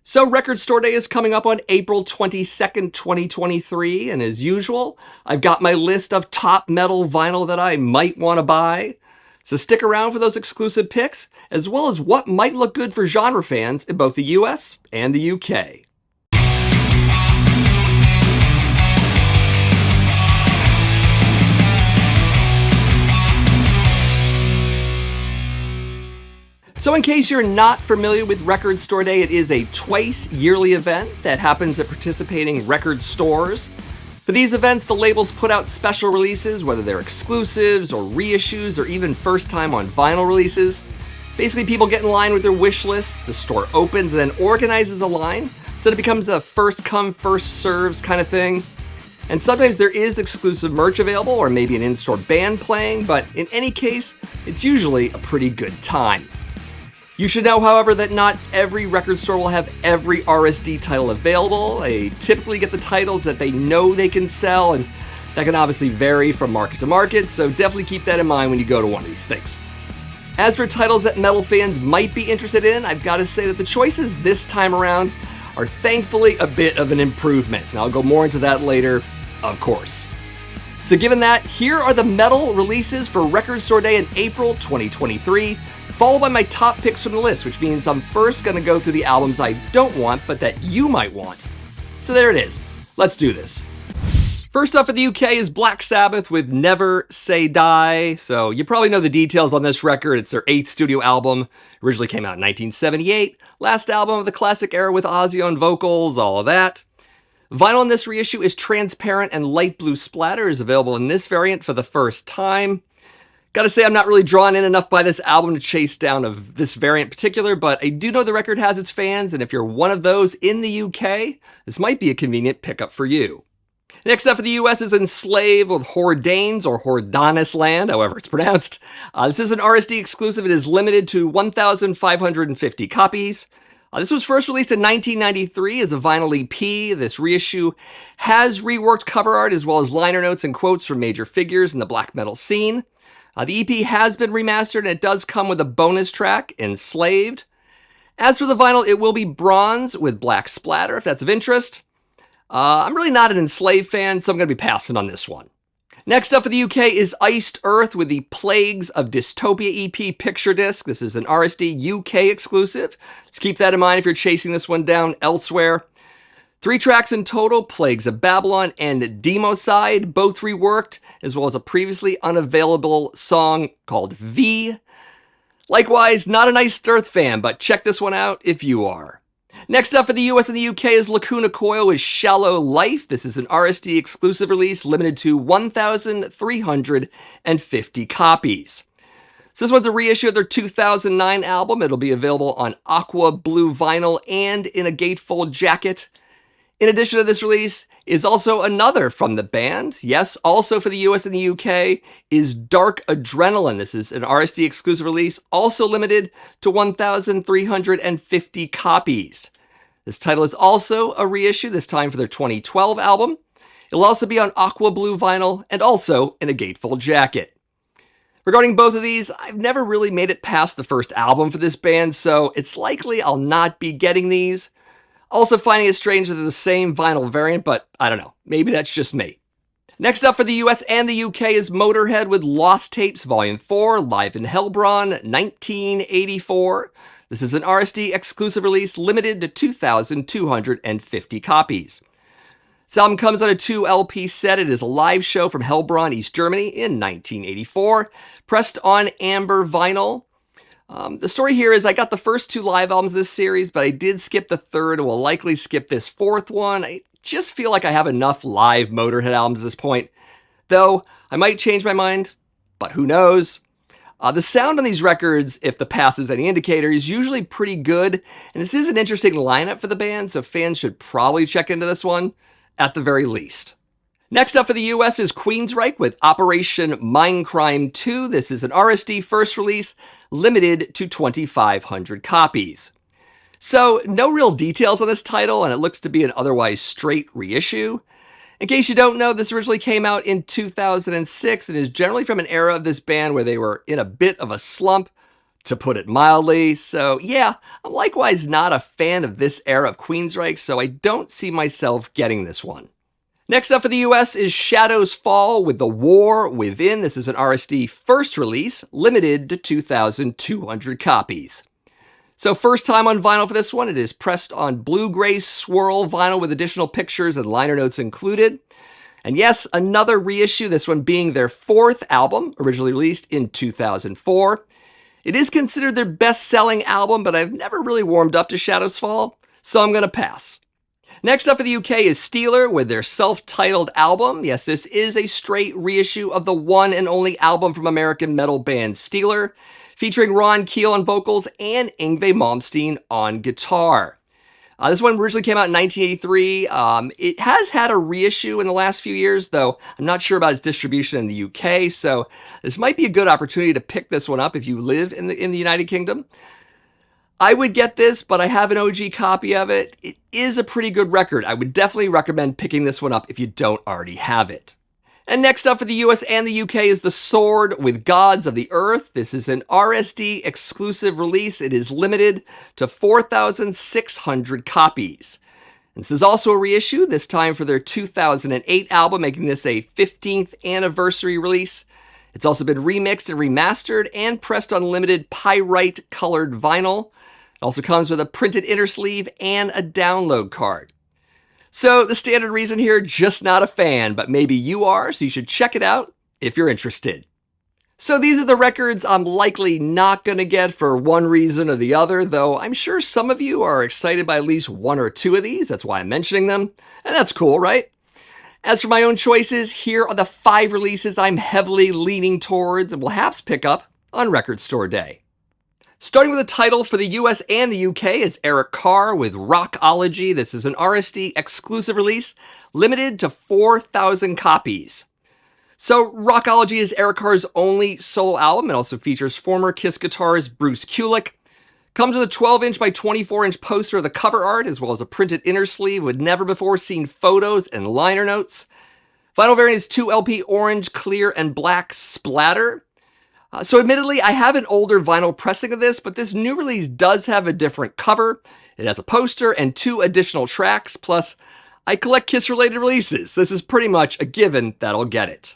So Record Store Day is coming up on April 22nd, 2023, and as usual, I've got my list of top metal vinyl that I might want to buy. So stick around for those exclusive picks, as well as what might look good for genre fans in both the US and the UK. So in case you're not familiar with Record Store Day, it is a twice yearly event that happens at participating record stores. For these events, the labels put out special releases, whether they're exclusives or reissues or even first time on vinyl releases. Basically, people get in line with their wish lists, the store opens and then organizes a line so that it becomes a first come, first serves kind of thing. And sometimes there is exclusive merch available or maybe an in-store band playing, but in any case, it's usually a pretty good time. You should know, however, that not every record store will have every RSD title available. They typically get the titles that they know they can sell, and that can obviously vary from market to market, so definitely keep that in mind when you go to one of these things. As for titles that metal fans might be interested in, I've got to say that the choices this time around are thankfully a bit of an improvement, and I'll go more into that later, of course. So given that, here are the metal releases for Record Store Day in April 2023, followed by my top picks from the list, which means I'm first going to go through the albums I don't want, but that you might want. So there it is. Let's do this. First up for the UK is Black Sabbath with Never Say Die. So you probably know the details on this record. It's their 8th studio album. Originally came out in 1978. Last album of the classic era with Ozzy on vocals, all of that. Vinyl in this reissue is transparent and light blue splatter, is available in this variant for the first time. Gotta say, I'm not really drawn in enough by this album to chase down of this variant in particular, but I do know the record has its fans, and if you're one of those in the UK, this might be a convenient pickup for you. Next up for the US is Enslaved with Hordanes, or Hordanes Land, however it's pronounced. This is an RSD exclusive. It is limited to 1,550 copies. This was first released in 1993 as a vinyl EP. This reissue has reworked cover art as well as liner notes and quotes from major figures in the black metal scene. The EP has been remastered and it does come with a bonus track, Enslaved. As for the vinyl, it will be bronze with black splatter if that's of interest. I'm really not an Enslaved fan, so I'm going to be passing on this one. Next up for the UK is Iced Earth with the Plagues of Dystopia EP picture disc. This is an RSD UK exclusive. Just keep that in mind if you're chasing this one down elsewhere. 3 tracks in total, Plagues of Babylon and Democide, both reworked, as well as a previously unavailable song called V. Likewise, not an Iced Earth fan, but check this one out if you are. Next up for the US and the UK is Lacuna Coil with Shallow Life. This is an RSD exclusive release limited to 1,350 copies. So this one's a reissue of their 2009 album. It'll be available on aqua blue vinyl and in a gatefold jacket. In addition to this release is also another from the band. Yes, also for the US and the UK is Dark Adrenaline. This is an RSD exclusive release, also limited to 1,350 copies. This title is also a reissue, this time for their 2012 album. It'll also be on aqua blue vinyl and also in a gatefold jacket. Regarding both of these, I've never really made it past the first album for this band, so it's likely I'll not be getting these. Also finding it strange that they're the same vinyl variant, but I don't know. Maybe that's just me. Next up for the US and the UK is Motorhead with Lost Tapes Volume 4, live in Heilbronn, 1984. This is an RSD exclusive release limited to 2,250 copies. This album comes on a 2 LP set. It is a live show from Heilbronn, East Germany in 1984, pressed on amber vinyl. The story here is I got the first 2 live albums of this series, but I did skip the third and will likely skip this 4th one. I just feel like I have enough live Motorhead albums at this point, though I might change my mind, but who knows. The sound on these records, if the past is any indicator, is usually pretty good, and this is an interesting lineup for the band, so fans should probably check into this one, at the very least. Next up for the US is Queensryche with Operation Mindcrime 2. This is an RSD first release, limited to 2,500 copies. So, no real details on this title, and it looks to be an otherwise straight reissue. In case you don't know, this originally came out in 2006 and is generally from an era of this band where they were in a bit of a slump. to put it mildly. So yeah, I'm likewise not a fan of this era of Queensryche, so I don't see myself getting this one. Next up for the US is Shadows Fall with The War Within. This is an RSD first release, limited to 2,200 copies. So first time on vinyl for this one, it is pressed on blue-gray swirl vinyl with additional pictures and liner notes included. And yes, another reissue, this one being their fourth album, originally released in 2004. It is considered their best-selling album, but I've never really warmed up to Shadows Fall, so I'm going to pass. Next up for the UK is Steeler with their self-titled album. Yes, this is a straight reissue of the one and only album from American metal band Steeler, featuring Ron Keel on vocals and Yngwie Malmsteen on guitar. This one originally came out in 1983. It has had a reissue in the last few years, though I'm not sure about its distribution in the UK, so this might be a good opportunity to pick this one up if you live in the United Kingdom. I would get this, but I have an OG copy of it. It is a pretty good record. I would definitely recommend picking this one up if you don't already have it. And next up for the US and the UK is The Sword with Gods of the Earth. This is an RSD exclusive release. It is limited to 4,600 copies. And this is also a reissue, this time for their 2008 album, making this a 15th anniversary release. It's also been remixed and remastered and pressed on limited pyrite colored vinyl. It also comes with a printed inner sleeve and a download card. So the standard reason here, just not a fan, but maybe you are, so you should check it out if you're interested. So these are the records I'm likely not going to get for one reason or the other, though I'm sure some of you are excited by at least one or two of these. That's why I'm mentioning them, and that's cool, right? As for my own choices, here are the 5 releases I'm heavily leaning towards and will perhaps pick up on Record Store Day. Starting with the title for the US and the UK is Eric Carr with Rockology. This is an RSD exclusive release, limited to 4,000 copies. So Rockology is Eric Carr's only solo album. It also features former Kiss guitarist Bruce Kulick. Comes with a 12-inch by 24-inch poster of the cover art, as well as a printed inner sleeve with never-before-seen photos and liner notes. Vinyl variant is 2LP orange, clear, and black splatter. So admittedly, I have an older vinyl pressing of this, but this new release does have a different cover. It has a poster and 2 additional tracks, plus I collect Kiss-related releases. This is pretty much a given that I'll get it.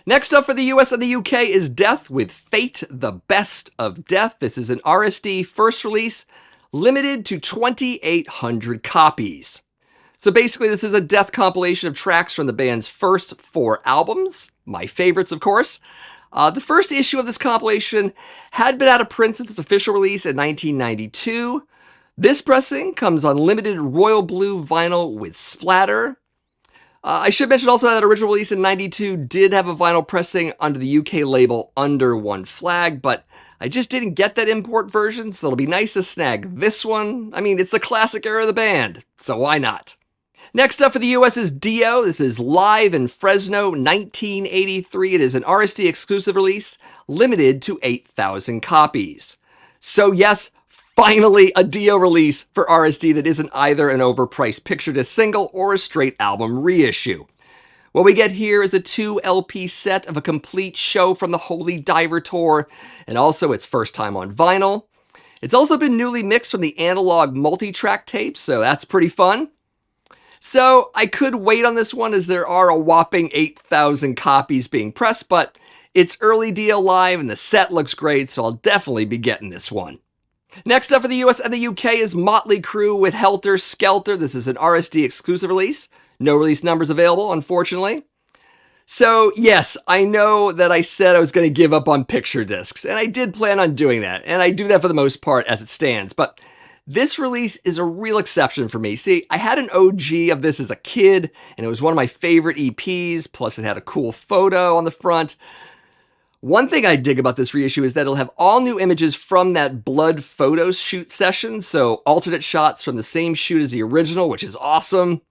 Next up for the US and the UK is Death with Fate, the Best of Death. This is an RSD first release, limited to 2,800 copies. So basically, this is a Death compilation of tracks from the band's first 4 albums, my favorites, of course. The first issue of this compilation had been out of print since its official release in 1992. This pressing comes on limited royal blue vinyl with splatter. I should mention also that original release in 92 did have a vinyl pressing under the UK label Under One Flag, but I just didn't get that import version, so it'll be nice to snag this one. I mean, it's the classic era of the band, so why not? Next up for the US is Dio. This is Live in Fresno, 1983. It is an RSD exclusive release, limited to 8,000 copies. So yes, finally a Dio release for RSD that isn't either an overpriced picture disc single or a straight album reissue. What we get here is a 2 LP set of a complete show from the Holy Diver Tour, and also its first time on vinyl. It's also been newly mixed from the analog multi-track tapes, so that's pretty fun. So I could wait on this one as there are a whopping 8,000 copies being pressed, but it's early Dio live and the set looks great, so I'll definitely be getting this one. Next up for the US and the UK is Motley Crue with Helter Skelter. This is an RSD exclusive release. No release numbers available, unfortunately. So yes, I know that I said I was going to give up on picture discs, and I did plan on doing that, and I do that for the most part as it stands, but this release is a real exception for me. See, I had an OG of this as a kid, and it was one of my favorite EPs, plus it had a cool photo on the front. One thing I dig about this reissue is that it'll have all new images from that Blood photo shoot session, so alternate shots from the same shoot as the original, which is awesome.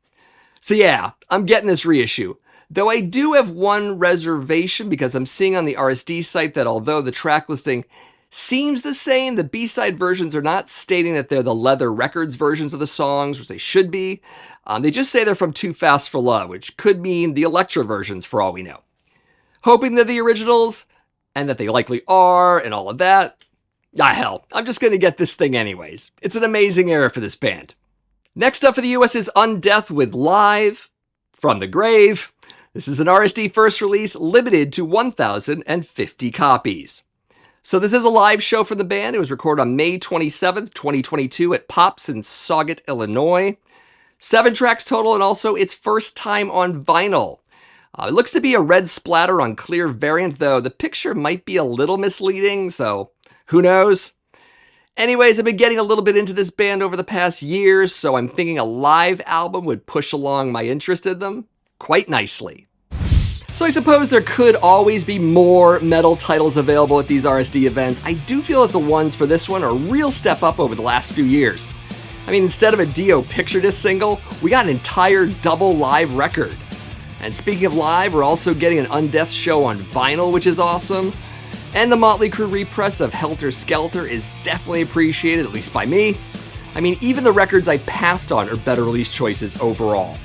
So yeah, I'm getting this reissue. Though I do have one reservation because I'm seeing on the RSD site that although the track listing seems the same, the B-side versions are not stating that they're the Leather Records versions of the songs, which they should be. They just say they're from Too Fast for Love, which could mean the Elektra versions for all we know. Hoping they're the originals, and that they likely are, and all of that. Ah, hell, I'm just gonna get this thing anyways. It's an amazing era for this band. Next up for the US is Undeath with Live from the Grave. This is an RSD first release limited to 1,050 copies. So this is a live show from the band. It was recorded on May 27th, 2022 at Pops in Sauget, Illinois. 7 tracks total, and also its first time on vinyl. It looks to be a red splatter on clear variant, though the picture might be a little misleading, so who knows? Anyways, I've been getting a little bit into this band over the past years, so I'm thinking a live album would push along my interest in them quite nicely. So I suppose there could always be more metal titles available at these RSD events. I do feel that the ones for this one are a real step up over the last few years. I mean, instead of a Dio picture disc single, we got an entire double live record. And speaking of live, we're also getting an Undeath show on vinyl, which is awesome. And the Motley Crew repress of Helter Skelter is definitely appreciated, at least by me. I mean, even the records I passed on are better release choices overall.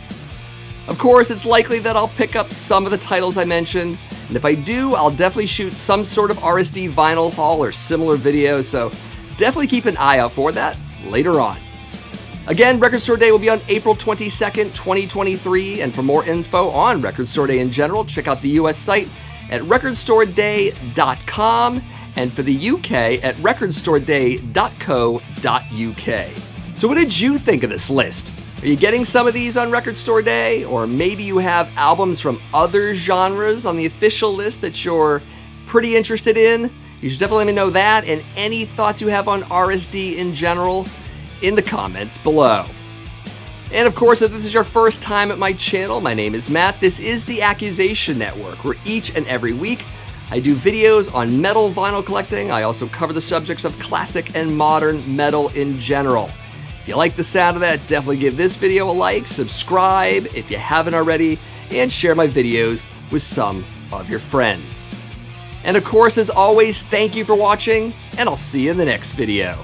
Of course, it's likely that I'll pick up some of the titles I mentioned, and if I do, I'll definitely shoot some sort of RSD vinyl haul or similar video, so definitely keep an eye out for that later on. Again, Record Store Day will be on April 22nd, 2023, and for more info on Record Store Day in general, check out the US site at recordstoreday.com, and for the UK at recordstoreday.co.uk. So what did you think of this list? Are you getting some of these on Record Store Day? Or maybe you have albums from other genres on the official list that you're pretty interested in? You should definitely let me know that, and any thoughts you have on RSD in general in the comments below. And of course, if this is your first time at my channel, my name is Matt. This is the Accusation Network, where each and every week I do videos on metal vinyl collecting. I also cover the subjects of classic and modern metal in general. If you like the sound of that, definitely give this video a like, subscribe if you haven't already, and share my videos with some of your friends. And of course, as always, thank you for watching, and I'll see you in the next video.